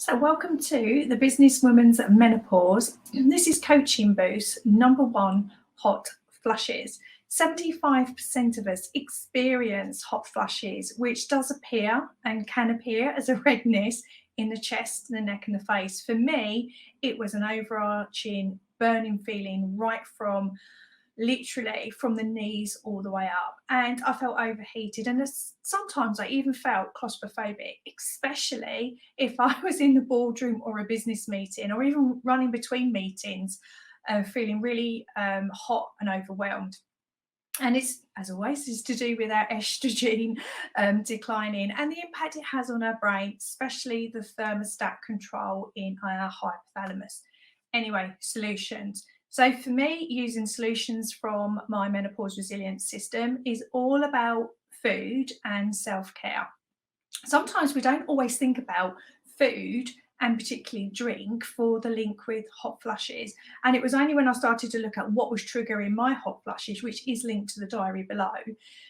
So welcome to the Businesswoman's Menopause. This is Coaching Boost #1, hot flushes. 75% of us experience hot flushes, which does appear and can appear as a redness in the chest, the neck and the face. For me, it was an overarching burning feeling right from literally from the knees all the way up, and I felt overheated, and sometimes I even felt claustrophobic, especially if I was in the boardroom or a business meeting or even running between meetings, feeling really hot and overwhelmed. And it's, as always, is to do with our estrogen declining and the impact it has on our brain, especially the thermostat control in our hypothalamus. Anyway, solutions. So for me, using solutions from my menopause resilience system is all about food and self-care. Sometimes we don't always think about food and particularly drink for the link with hot flushes. And it was only when I started to look at what was triggering my hot flushes, which is linked to the diary below.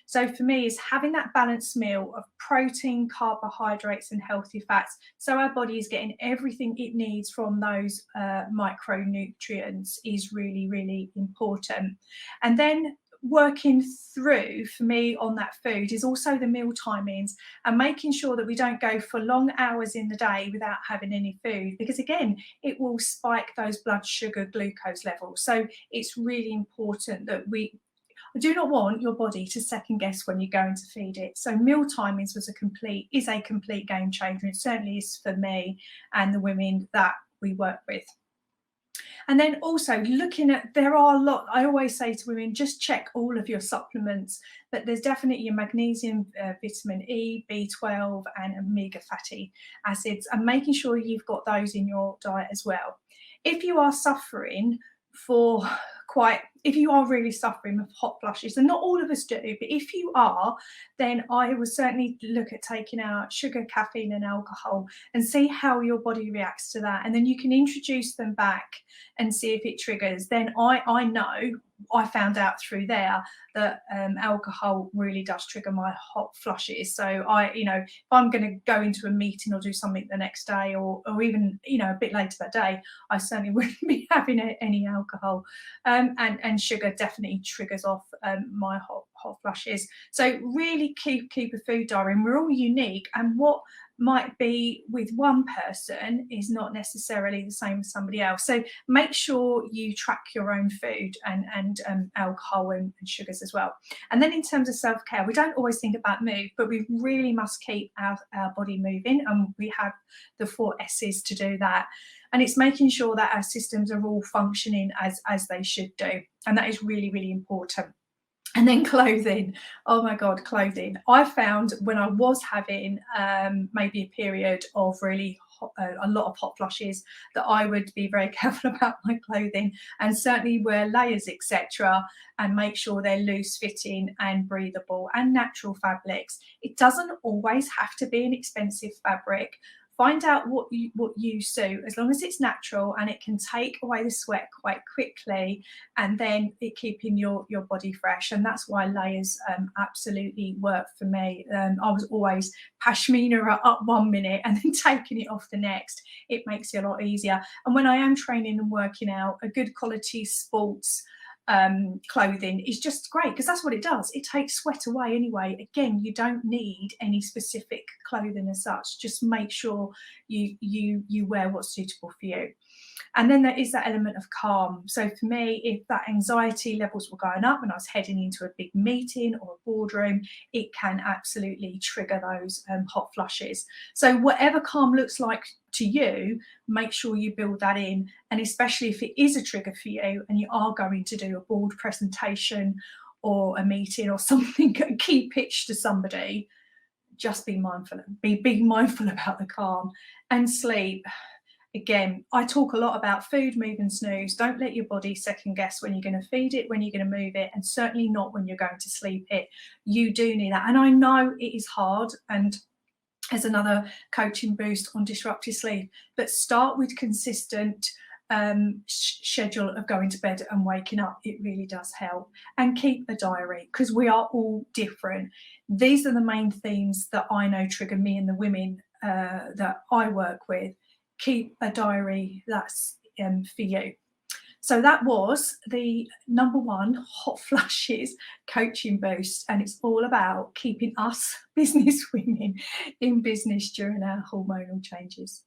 So for me, is having that balanced meal of protein, carbohydrates, and healthy fats. So our body is getting everything it needs from those micronutrients is really, really important. And then working through for me on that food is also the meal timings and making sure that we don't go for long hours in the day without having any food, because again it will spike those blood sugar glucose levels. So it's really important that we do not want your body to second guess when you're going to feed it. So meal timings is a complete game changer. It certainly is for me and the women that we work with. And then also looking at, there are a lot, I always say to women, just check all of your supplements, but there's definitely your magnesium, vitamin E, B12 and omega fatty acids, and making sure you've got those in your diet as well. If you are suffering if you are really suffering with hot flushes, and not all of us do, but if you are, then I would certainly look at taking out sugar, caffeine and alcohol and see how your body reacts to that. And then you can introduce them back and see if it triggers. Then I know, I found out through there that alcohol really does trigger my hot flushes. So if I'm going to go into a meeting or do something the next day, or even, a bit later that day, I certainly wouldn't be having any alcohol. And sugar definitely triggers off my hot flushes. So really keep a food diary, and we're all unique, and what might be with one person is not necessarily the same as somebody else. So make sure you track your own food and alcohol and sugars as well. And then in terms of self-care, we don't always think about move, but we really must keep our body moving, and we have the 4 S's to do that. And it's making sure that our systems are all functioning as they should do. And that is really, really important. And then clothing. Oh my God, clothing. I found when I was having maybe a period of really a lot of hot flushes, that I would be very careful about my clothing and certainly wear layers, etc., and make sure they're loose fitting and breathable and natural fabrics. It doesn't always have to be an expensive fabric. Find out what you suit, as long as it's natural and it can take away the sweat quite quickly, and then it keeping your body fresh. And that's why layers absolutely work for me. I was always pashmina up one minute and then taking it off the next. It makes it a lot easier. And when I am training and working out, a good quality sports clothing is just great, because that's what it does. It takes sweat away anyway. Again, you don't need any specific clothing as such. Just make sure you wear what's suitable for you. And then there is that element of calm. So for me, if that anxiety levels were going up and I was heading into a big meeting or a boardroom, it can absolutely trigger those hot flushes. So whatever calm looks like to you, make sure you build that in. And especially if it is a trigger for you and you are going to do a board presentation or a meeting or something, a key pitch to somebody, just be mindful about the calm. And sleep. Again, I talk a lot about food, move and snooze. Don't let your body second guess when you're going to feed it, when you're going to move it, and certainly not when you're going to sleep it. You do need that. And I know it is hard, and as another coaching boost on disrupted sleep, but start with consistent schedule of going to bed and waking up. It really does help. And keep a diary, because we are all different. These are the main themes that I know trigger me and the women that I work with. keep a diary that's for you. So that was the number 1 hot flushes coaching boost, and it's all about keeping us business women in business during our hormonal changes.